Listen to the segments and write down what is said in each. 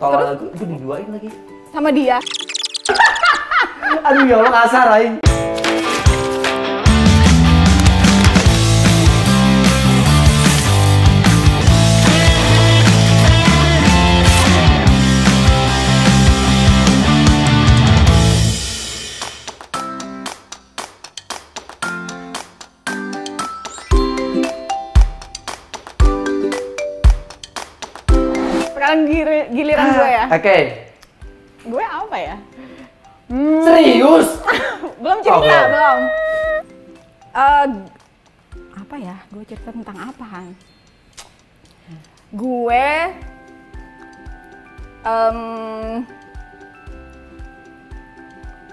Tolong aku diduain lagi. Sama dia. Aduh ya Allah, kasar aing. Sekarang giliran gue ya. Oke. Gue apa ya? Serius? Belum cerita, Oh, belum. Apa ya? Gue cerita tentang apaan? Gue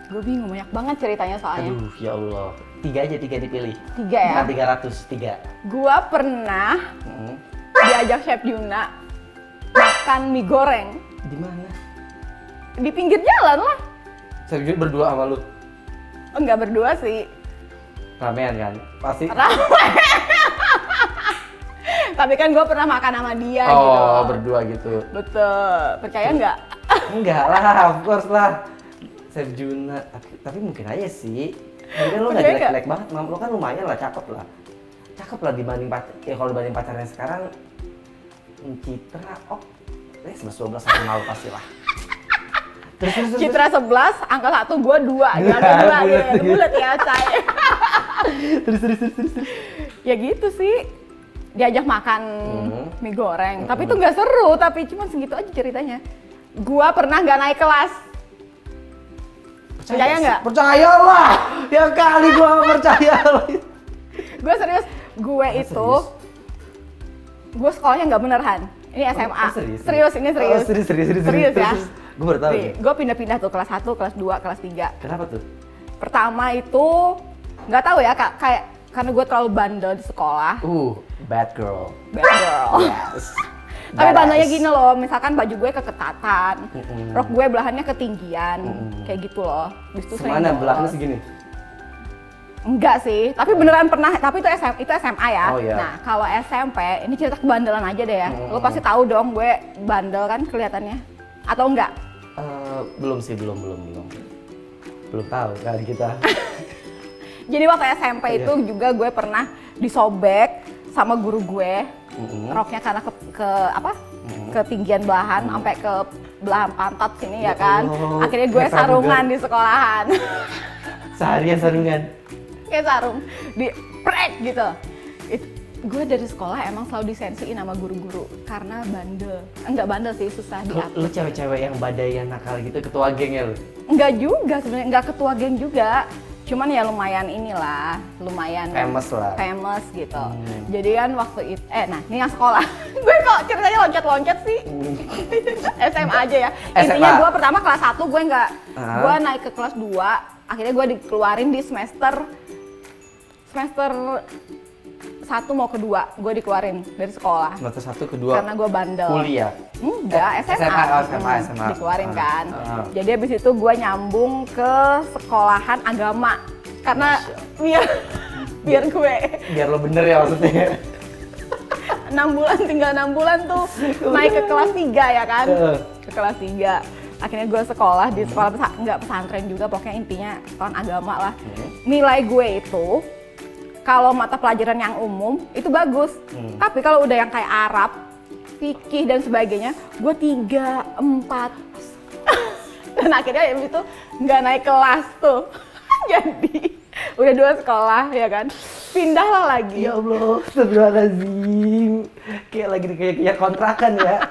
gue bingung, banyak banget ceritanya soalnya. Aduh, ya Allah. 3 aja, 3 dipilih. 3 ya? Bukan 300, 3. Gue pernah diajak Chef Yuna makan mie goreng. Di mana? Di pinggir jalan lah. Serius berdua sama lu? Enggak berdua sih. Ramean kan? Pasti. Ramai. Tapi kan gue pernah makan sama dia gitu. Oh, berdua gitu. Betul. Percaya nggak? Enggak lah, of course lah. Chef Juna, tapi mungkin aja sih. Mungkin lo nggak Percaya jelek-jelek banget, Mam. Lo kan lumayan lah, cakep lah. Cakep lah dibanding kalau dibanding pacarnya sekarang. Citra, 11-12 sama malu pasti lah. Terus. Citra 11, angka 1, gue 2. Bulat ya, say. Terus. Ya gitu sih. Diajak makan mie goreng. Tapi itu nggak seru, tapi cuma segitu aja ceritanya. Gua pernah nggak naik kelas. Percaya nggak? Percayalah. Ya kali gua percaya. Gue serius. Gue itu, gue sekolahnya nggak beneran. Ini SMA. Serius, ini serius. Serius ya. Gue baru tahu. Gue pindah-pindah tuh kelas 1, kelas 2, kelas 3. Kenapa tuh? Pertama itu nggak tahu ya, kayak karena gue terlalu bandel di sekolah. Bad girl. Bad girl. Yes. Tapi bandelnya gini loh, misalkan baju gue keketatan, rok gue belahannya ketinggian, kayak gitu loh. Semana belahannya segini? Enggak sih, tapi beneran pernah, tapi itu SMA ya. Oh, iya. Nah, kalau SMP, ini cerita kebandelan aja deh ya. Lo pasti tahu dong gue bandel kan kelihatannya. Atau enggak? Belum sih, belum. Belum tahu kan kita. Jadi waktu SMP itu juga gue pernah disobek sama guru gue. Roknya karena ketinggian belahan sampai ke belahan pantat sini ya kan. Akhirnya gue sarungan di sekolahan. Seharian sarungan. Kayak sarung di prek gitu. Gue dari sekolah emang selalu disensiin sama guru-guru karena bandel. Enggak bandel sih, susah diatur. Lu cewek-cewek yang badai yang nakal gitu, ketua geng ya lu? Enggak juga sebenarnya, enggak ketua geng juga. Cuman ya lumayan inilah, lumayan famous lah. Famous gitu. Jadi kan waktu itu, nah ini yang sekolah. Gue kok ceritanya loncat-loncat sih. SMA aja ya. Intinya gue pertama kelas 1 gue enggak, gue naik ke kelas 2. Akhirnya gue dikeluarin di semester 1 mau kedua, gue dikeluarin dari sekolah. Semester 1 kedua. Karena gue bandel. Kuliah? Enggak, SMA. Dikeluarin kan. Jadi habis itu gue nyambung ke sekolahan agama. Karena biar gue. Biar lo bener ya maksudnya. 6 bulan, tinggal 6 bulan tuh naik ke kelas 3 ya kan. Ke kelas 3. Akhirnya gue sekolah di sekolah nggak pesantren juga, pokoknya intinya sekolah agama lah. Nilai gue itu kalau mata pelajaran yang umum itu bagus, tapi kalau udah yang kayak Arab, fikih dan sebagainya, gue 3, 4. Dan akhirnya itu nggak naik kelas tuh. Jadi udah 2 sekolah ya kan, pindahlah lagi. Ya Allah, astagfirullahaladzim. Kayak lagi kayak kontrakan ya.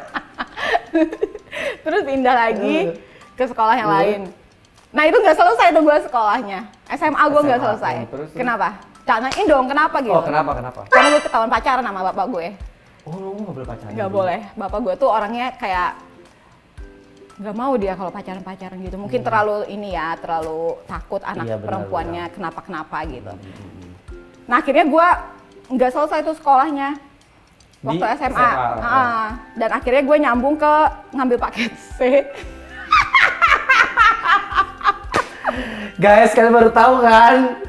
Terus pindah lagi ke sekolah yang lain. Nah itu nggak selesai tuh gue sekolahnya. SMA gue nggak selesai. Terus? Kenapa? Tanyain dong kenapa gitu. Oh kenapa? Karena gue ketahuan pacaran sama bapak gue. Oh lo nggak boleh pacaran? Nggak boleh. Bapak gue tuh orangnya kayak nggak mau dia kalau pacaran gitu. Mungkin terlalu terlalu takut anak perempuannya kenapa gitu. Nah akhirnya gue nggak selesai tuh sekolahnya. Waktu SMA. Dan akhirnya gue nyambung ke ngambil paket C. Guys, kalian baru tahu kan?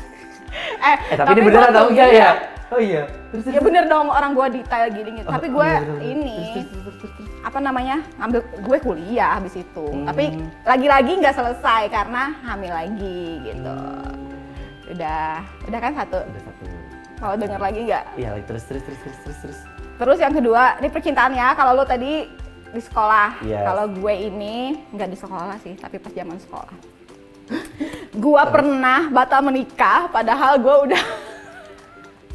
Tapi ini beneran tahu nggak ya? Oh iya. Ya bener dong, orang gue detail gini. Tapi gue apa namanya ngambil gue kuliah habis itu. Tapi lagi-lagi nggak selesai karena hamil lagi gitu. Udah kan satu. Udah satu. Kalau denger lagi nggak? Iya, terus. Terus yang kedua, ini percintaannya. Kalau lo tadi di sekolah, Yes. kalau gue ini nggak di sekolah sih, tapi pas zaman sekolah. Gue pernah batal menikah, padahal gue udah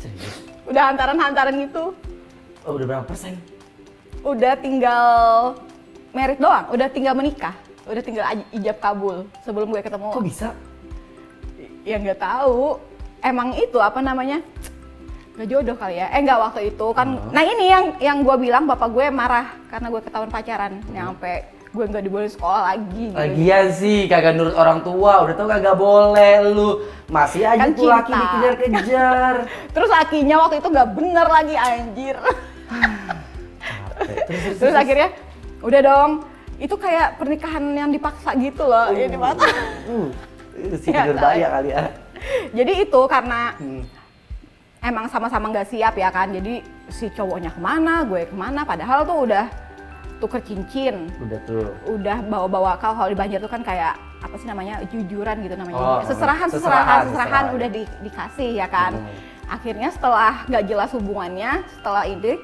Serius? udah hantaran-hantaran gitu. Oh, udah berapa persen? Udah tinggal merit doang, udah tinggal menikah, udah tinggal ijab kabul sebelum gue ketemu. Kok bisa? Ya nggak tahu. Emang itu apa namanya? Gak jodoh kali ya? Enggak waktu itu kan. Nah ini yang gue bilang bapak gue marah karena gue ketahuan pacaran, nyampe gue nggak dibolehin sekolah lagi. Gitu. Lagian sih kagak nurut orang tua, udah tau kagak boleh lu. Masih aja Kan tuh laki cinta. dikejar-kejar. Terus lakinya waktu itu nggak bener lagi anjir. Capek. Terus akhirnya udah dong. Itu kayak pernikahan yang dipaksa gitu loh. Ini mata. Si Ya, berbahaya kali ya. Jadi itu karena emang sama-sama nggak siap ya kan. Jadi si cowoknya kemana, gue kemana. Padahal tuh udah tuker cincin. Udah tuh. Udah bawa-bawa kalau di Banjar tuh kan kayak apa sih namanya jujuran gitu namanya. Oh, Seserahan udah dikasih ya kan. Akhirnya setelah nggak jelas hubungannya, setelah ini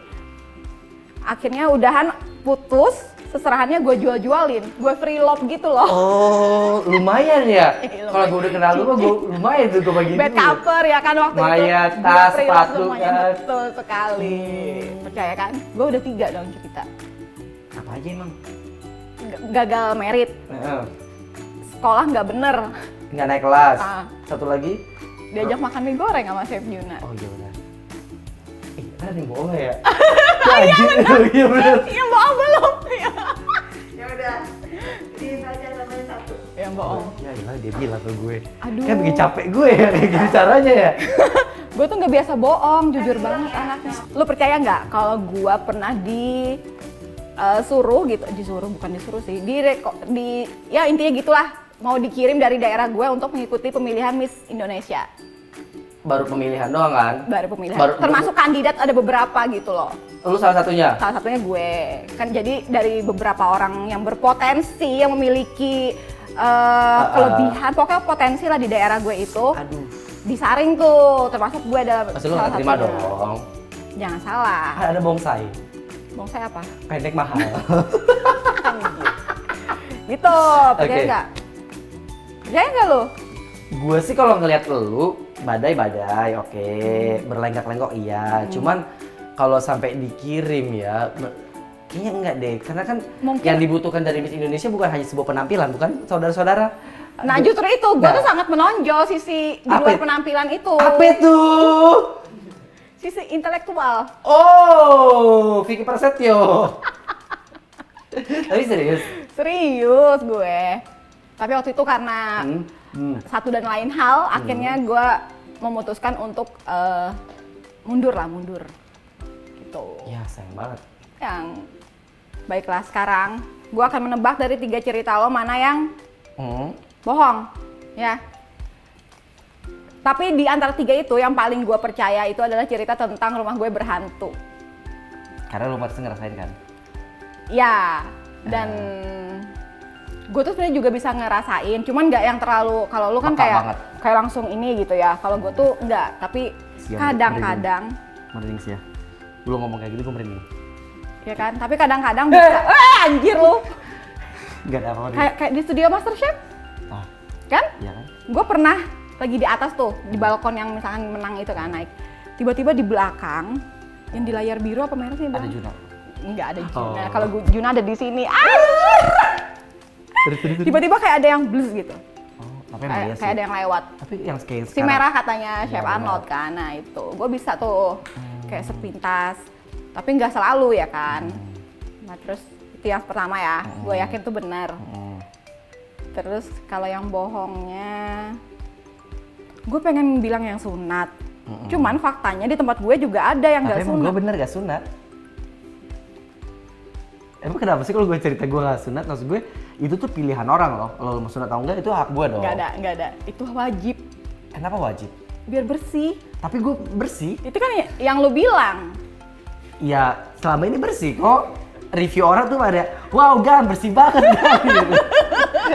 akhirnya udahan putus, seserahannya gue jual-jualin, gue free love gitu loh. Oh, lumayan ya. Lumayan. Kalau gue udah kenal lu, gue lumayan tuh gue bagi Bad cover ya kan waktu Mayat, itu. tas, Gua free love sepatu, semuanya, kan. betul sekali. Percaya kan? Gue udah 3 dong cerita. Apa aja emang? Gagal merit, sekolah nggak bener, Nggak naik kelas. Ah. Satu lagi? diajak makan mie goreng sama Chef Juna. Oh iya benar. Ada yang bohong ya? Iya benar. Iya bohong belum? Ya udah, ini saja namanya satu. Yang bohong. Ya iyalah dia bilang ke gue. Aduh. Kan bikin capek gue ya kayak gini caranya ya. Gue tuh nggak biasa bohong, jujur banget anaknya. Lu percaya nggak kalau gue pernah disuruh gitu, bukan disuruh sih, ya intinya gitulah, mau dikirim dari daerah gue untuk mengikuti pemilihan Miss Indonesia. Baru pemilihan doang kan? Baru pemilihan. Termasuk kandidat ada beberapa gitu loh. Lu salah satunya? Salah satunya gue. Kan jadi dari beberapa orang yang berpotensi, yang memiliki kelebihan, pokoknya potensi lah di daerah gue itu. Aduh. Disaring tuh, termasuk gue dalam Pasti lu nggak terima dong. Jangan salah. Kan ada bonsai. Bonsai apa? Pendek mahal. Gitu, percaya Oke. nggak? Percaya nggak lu? Gue sih kalau ngelihat lu badai-badai, oke, berlenggak-lenggok iya. Cuman kalau sampai dikirim ya, kayaknya enggak deh. Karena kan Mungkin- yang dibutuhkan dari Miss Indonesia bukan hanya sebuah penampilan, bukan saudara-saudara. Nah Aduh. justru itu, gue tuh sangat menonjol sisi di Apa luar itu? penampilan itu. Apa itu? Sisi intelektual. Oh, Vicky Prasetyo. Tapi serius. Serius gue. Tapi waktu itu karena satu dan lain hal, akhirnya gue memutuskan untuk mundur. Gitu. Ya sayang banget. Yang baiklah sekarang, gue akan menebak dari 3 cerita lo mana yang bohong, ya. Tapi di antara 3 itu yang paling gue percaya itu adalah cerita tentang rumah gue berhantu. Karena lu pasti ngerasain kan? Ya, dan gue tuh sebenarnya juga bisa ngerasain, cuman nggak yang terlalu, kalau lu kan Peka kayak banget. langsung ini gitu ya. Kalau gue tuh nggak, tapi Siap, kadang-kadang, Merinding sih ya. Lu ngomong kayak gitu gue merinding. ya kan. Tapi kadang-kadang bisa, anjir lu, Gak ada apa-apa. kayak di studio MasterChef, Ah, kan? iya kan? Gue pernah lagi di atas tuh, di balkon yang misalkan menang itu kan naik. Tiba-tiba di belakang, yang di layar biru apa merah sih? Ada Bang? Juna. Enggak ada Juna. Oh. Kalau Juna ada di sini. Terus. Tiba-tiba kayak ada yang blus gitu. Oh, tapi emang iya sih. Kayak ada yang lewat. Tapi yang kayak Si merah katanya Chef Iya, Arnold kan. Nah itu, gue bisa tuh kayak sepintas. Tapi nggak selalu ya kan. Nah terus itu yang pertama ya. Gue yakin tuh benar. Terus kalau yang bohongnya, gue pengen bilang yang sunat. Cuman faktanya di tempat gue juga ada yang Tapi nggak emang sunat. gue bener gak sunat? Emang kenapa sih kalau gue cerita gue gak sunat? Maksud gue itu tuh pilihan orang loh. Kalau mau sunat atau enggak itu hak gue dong. Nggak ada. Itu wajib. Kenapa wajib? Biar bersih. Tapi gue bersih. Itu kan yang lu bilang. Ya selama ini bersih kok. review orang tuh pada, wow Gan bersih banget Gan gitu.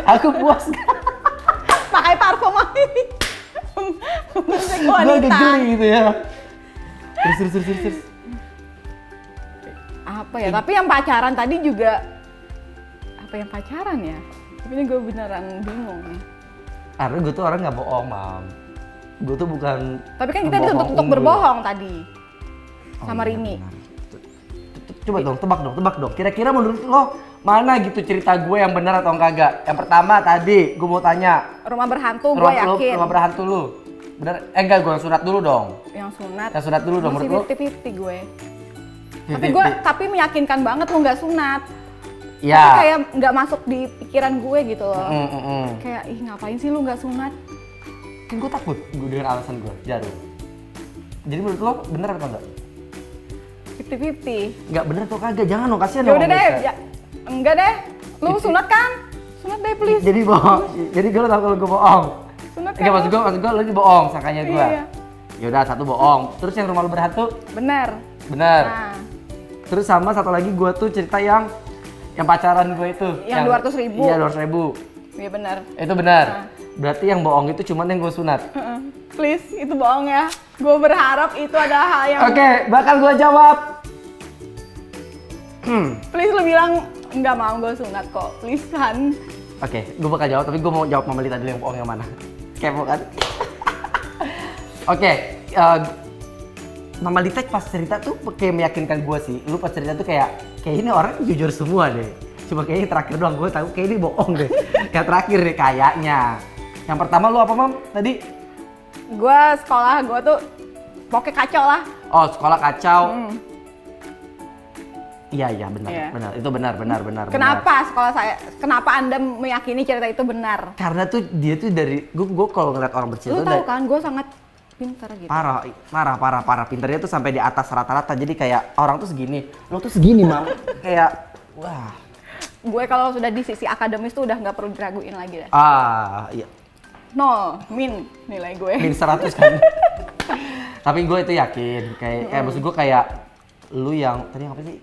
Aku puas Gan. Pakai parfum ini. Gue agak geli gitu ya. Terus. Apa ya? Tapi yang pacaran tadi juga apa yang pacaran ya? Tapi ini gue beneran bingung nih. Karena gue tuh orang nggak bohong, Mam. Gue tuh bukan. Tapi kan kita dituntut untuk berbohong tadi sama iya, Rini. benar. Coba dong, tebak dong. Kira-kira menurut lo mana gitu cerita gue yang benar atau enggak? Yang pertama tadi gue mau tanya. Rumah berhantu gue yakin. Rumah berhantu lu. Bener? Enggak, gue yang sunat dulu dong. Yang sunat. Yang sunat dulu dong Masih menurut lo. 50-50 gue. Tapi meyakinkan banget lu nggak sunat. Iya. Tapi kayak nggak masuk di pikiran gue gitu loh. Kayak ih ngapain sih lu nggak sunat? Kan gue takut gue dengan alasan gue, jarum. Jadi menurut lo bener atau enggak? 50-50. Enggak bener atau kagak? Jangan dong, kasihan Ya dong. udah deh, ya, enggak deh. Lu sunat kan? Sunat deh please. Jadi bohong. Jadi gue tau kalau gue bohong. Sunat kan? Enggak, maksud gue lo ini bohong sangkanya gue. Iya. Ya udah, satu bohong. Terus yang rumah lu berhantu? Bener. Bener. Nah, Terus sama satu lagi gue tuh cerita yang pacaran gue itu. Yang 200.000. Iya, 200.000. iya bener. Itu benar. Nah. Berarti yang bohong itu cuman yang gue sunat. Please, itu bohong ya. Gue berharap itu adalah hal yang. Oke, bakal gue jawab. Please lu bilang enggak mau gue sunat kok. Please kan. Oke, gue bakal jawab, tapi gue mau jawab Mama Lita dulu yang bohong yang mana. Kepo kan? Oke, Mama Lita pas cerita tuh kayak meyakinkan gue sih. Lu pas cerita tuh kayak ini orang jujur semua deh. Cuma kayaknya terakhir doang gue tahu kayak ini bohong deh. Yang terakhir deh kayaknya. Yang pertama lu apa, Mam? Tadi? Gue sekolah gue tuh pokoknya kacau lah. Oh, sekolah kacau. Iya, benar. Iya. Benar. Itu benar. Kenapa sekolah saya? Kenapa Anda meyakini cerita itu benar? Karena tuh dia tuh dari gue kalau ngeliat orang bercerita Lu tuh tahu kan, gue sangat pintar gitu. parah. Pinternya tuh sampai di atas rata-rata. Jadi kayak orang tuh segini, lo tuh segini, Mam. Kayak wah. Gue kalau sudah di sisi akademis tuh udah nggak perlu diraguin lagi dah. Iya. 0, min nilai gue. Min 100 kan. Tapi gue itu yakin, kayak maksud gue kayak lu yang tadi apa sih?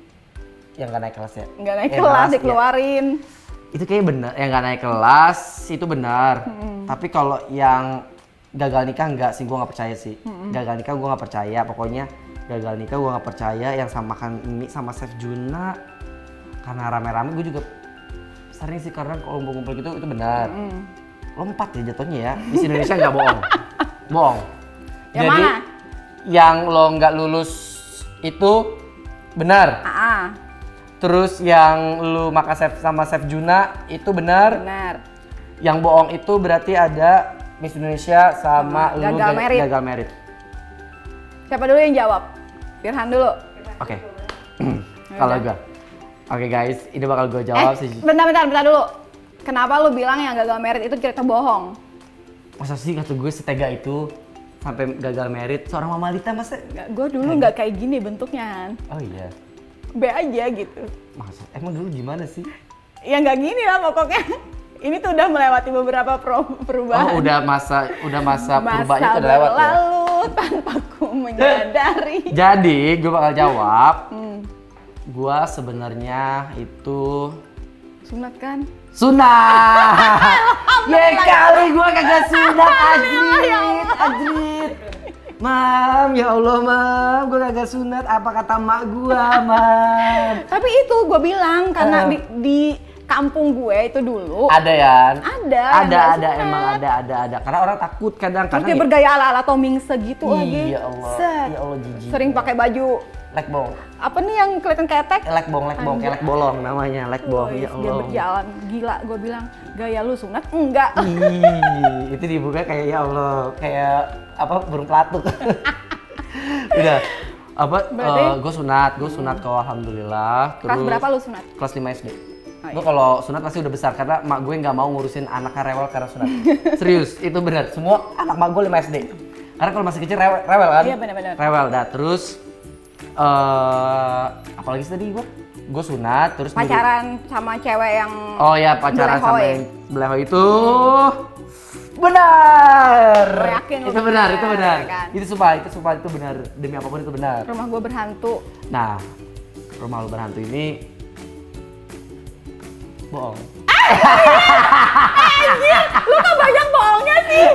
Yang gak naik kelas ya? Nggak naik kelas, dikeluarin. Itu kayaknya benar, yang gak naik kelas itu benar. Tapi kalau yang gagal nikah enggak sih, gue nggak percaya sih. Gagal nikah gue nggak percaya, pokoknya gagal nikah gue nggak percaya. Yang sama makan mie sama Chef Juna karena rame-rame gue juga sering sih, karena kalau ngumpul gitu itu benar. Lompat ya jatuhnya ya, di Indonesia nggak bohong. Yang Jadi mana? yang lo nggak lulus itu benar. Terus yang lu makan sama Chef Juna itu benar. Yang bohong itu berarti ada Miss Indonesia sama lu gagal merit. Siapa dulu yang jawab? Firhan dulu. Oke. Kalau gue. Oke guys, ini bakal gue jawab sih. Bentar dulu. Kenapa lu bilang yang gagal merit itu cerita bohong? Masa sih kata gue setega itu sampai gagal merit seorang Mama Lita, masa? Gue dulu nggak kayak gini bentuknya. Oh iya. B aja gitu. Masa? Emang dulu gimana sih? Ya nggak gini lah pokoknya. Ini tuh udah melewati beberapa perubahan. Oh, udah masa perubahannya tuh udah lewat ya? Lalu tanpa ku menyadari. Jadi, gue bakal jawab. Gue sebenarnya itu sunat kan? Sunat! Ya kali gue kagak sunat, Ajrit. Mam, ya Allah Mam, gue kagak sunat. Apa kata mak gue, Mam? Tapi itu gue bilang karena di kampung gue itu dulu ada ya? Ada, emang ada. Karena orang takut kadang. Terus dia bergaya ala-ala Tomingse gitu lagi. Ya Allah, ya Allah jijik. Sering pakai baju lekbong. Apa nih yang kelihatan ketek? Lekbong, kayak lek bolong namanya, lekbong. Ya Allah. Dia berjalan gila, gue bilang gaya lu sunat enggak. Itu dibuka kayak ya Allah, kayak apa burung pelatuk. Udah. Gue sunat kok alhamdulillah. Terus, kelas berapa lu sunat? Kelas 5 SD. Gue kalau sunat pasti udah besar karena mak gue nggak mau ngurusin anaknya rewel karena sunat. Serius, itu benar. Semua anak mak gue 5 SD. Karena kalau masih kecil rewel kan? Iya benar-benar. Rewel. Dah terus apalagi tadi gue sunat terus pacaran sama cewek yang pacaran sama yang beleho itu benar. Yakin itu benar. Kan? Itu sumpah itu benar, demi apapun itu benar. Rumah gue berhantu. Nah, rumah lu berhantu ini Bohong. Lu kok banyak bohongnya sih?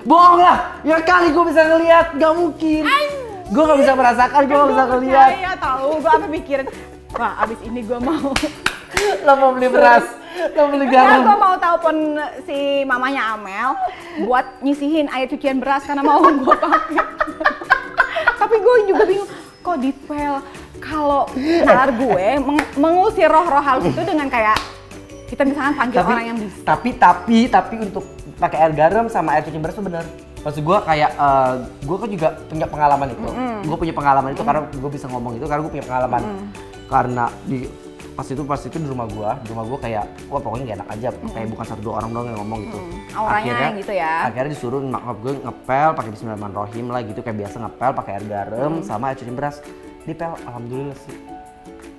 Bohong lah. Ya kali gue bisa ngeliat, nggak mungkin. Gue nggak bisa merasakan, gue nggak bisa ngeliat. Iya tahu, gue apa mikirin. Wah, abis ini gue mau. Lo mau beli beras, lo beli garam. Gue mau telepon si mamanya Amel buat nyisihin air cucian beras karena mau gue pakai. Tapi gue juga bingung, kok dipel kalau nalar gue mengusir roh-roh halus itu dengan kayak kita misalkan panggil orang yang bisa. Tapi untuk pakai air garam sama air cucian beras itu benar. Maksud gue kayak, gue kan juga punya pengalaman itu. Gue punya pengalaman itu karena gue bisa ngomong itu karena gue punya pengalaman. Karena pas itu di rumah gue kayak, wah pokoknya gak enak aja, kayak bukan 1-2 orang doang yang ngomong gitu. Auranya gitu ya. Akhirnya disuruh nyokap gue ngepel pakai Bismillahirrahmanirrahim lah gitu, kayak biasa ngepel pakai air garam sama air cucian beras. Dipel, alhamdulillah sih.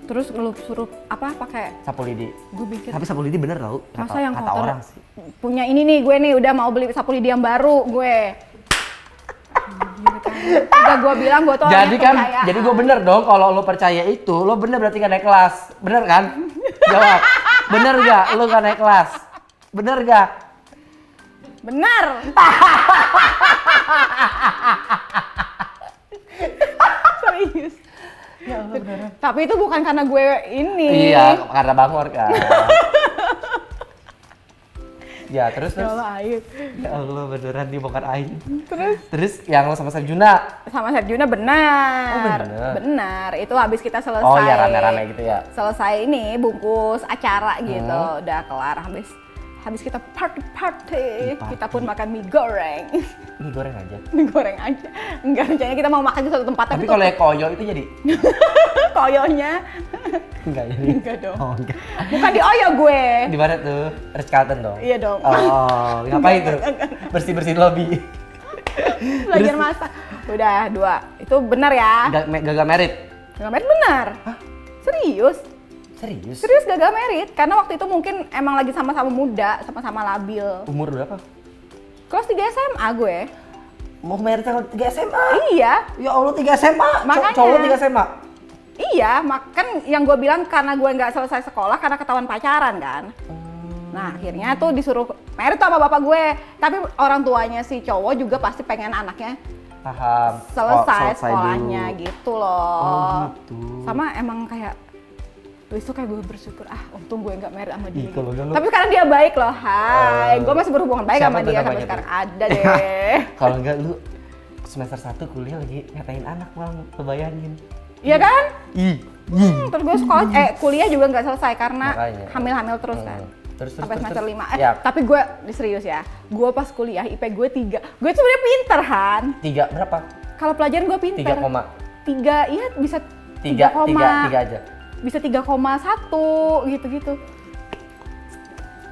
Terus lu suruh apa pakai sapu lidi. Gue pikir. Tapi sapu lidi bener tau. Masa yang kata kotor? orang sih. Punya ini nih gue nih udah mau beli sapu lidi yang baru gue. Udah gue bilang gue tuh jadi kan, jadi gue bener dong kalau lo percaya itu, lo bener berarti gak naik kelas, bener kan? Jawab, bener gak lo gak naik kelas? Bener gak? Bener. Serius. Ya Allah, beneran. Tapi itu bukan karena gue ini. Iya, karena Bangor kan. Ya terus. Ya Allah, aib. Ya Allah, beneran dibongkar aib. Terus yang lo sama Sarjuna. sama Serjuna benar. Oh, benar. Benar. Itu habis kita selesai. Oh ya, rame-rame gitu ya. Selesai ini bungkus acara gitu. Udah kelar habis kita party. Kita pun makan mie goreng. Mie goreng aja. Mie goreng aja. Enggak, rencananya kita mau makan di satu tempat Tapi kalau yang koyo itu jadi? koyonya. Enggak jadi? Enggak dong. Oh enggak. Bukan di Oyo gue. Di mana tuh? Ritz Carlton dong? Iya dong. Oh, ngapain tuh? Bersih-bersihin lobby. Belajar masak. Udah 2. Itu benar ya? Gagal merit? Gagal merit benar. Hah? Serius? Serius gagal merit karena waktu itu mungkin emang lagi sama-sama muda, sama-sama labil. Umur berapa? Kelas 3 SMA gue. Mau merit tanggal 3 SMA? Iya. Ya Allah, 3 SMA? Makanya. Cowok 3 SMA? Iya, kan yang gue bilang karena gue nggak selesai sekolah karena ketahuan pacaran kan. Nah akhirnya tuh disuruh merit sama bapak gue. Tapi orang tuanya si cowok juga pasti pengen anaknya paham. selesai Selesai sekolahnya dulu. gitu loh. Oh gitu. Sama emang kayak besok kayak gue bersyukur, untung gue nggak merit sama dia. Kalau nggak lu- Tapi karena dia baik loh, gue masih berhubungan baik siapa sama tuh dia namanya sampai tuh? sekarang ada deh. Kalau enggak lu semester 1 kuliah lagi ngatain anak, Bang. Kebayangin. Iya kan? Ih. Terus gue sekolah, kuliah juga nggak selesai karena Makanya. hamil-hamil terus kan. Terus Sampai semester 5. Ya. Tapi gue serius ya, gue pas kuliah IP gue 3. Gue tuh sebenarnya pinter Han. 3 berapa? Kalau pelajaran gue pinter. 3, 3, iya bisa 3 aja. Bisa 3,1 gitu-gitu.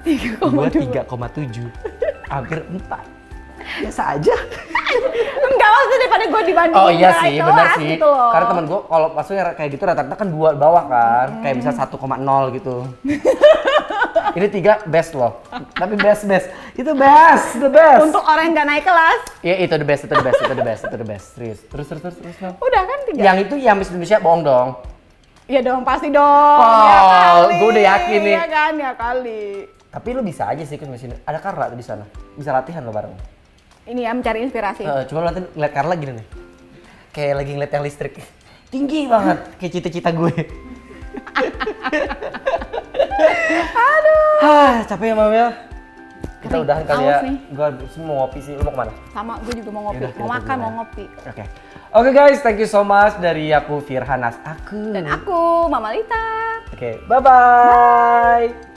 3,2. Gua 3,7. Hampir 4. Biasa aja. Enggak, maksudnya daripada gue dibandingin Oh iya nggak sih, kelas benar sih. gitu loh. Karena temen gue kalau maksudnya kayak gitu rata-rata kan 2 bawah kan. Kayak bisa 1,0 gitu. Ini 3 best loh. Tapi best. Itu best, the best. Untuk orang yang nggak naik kelas. Iya, itu the best. Serius. Terus. Nam. Udah kan 3. Yang itu yang Miss Indonesia bohong dong. Iya dong, pasti dong. Oh, ya kali. gue udah yakin nih. Iya kan, ya kali. Tapi lu bisa aja sih ikut Miss Indonesia. Ada Carla tuh di sana. Bisa latihan lo bareng. Ini ya mencari inspirasi. Cuma lu ngeliat Carla gini nih. Kayak lagi ngeliat yang listrik. Tinggi banget. Kayak cita-cita gue. Aduh. Capek ya Mama ya. Kita Kering, udahan kali aus ya. nih. Gue mau ngopi sih. Lu mau kemana? Sama, gue juga mau ngopi. Yaudah, Mau kita makan, tunggu mau ya. ngopi. Oke guys, thank you so much dari aku Firhanas. Dan aku, Mama Lita. Oke, bye-bye.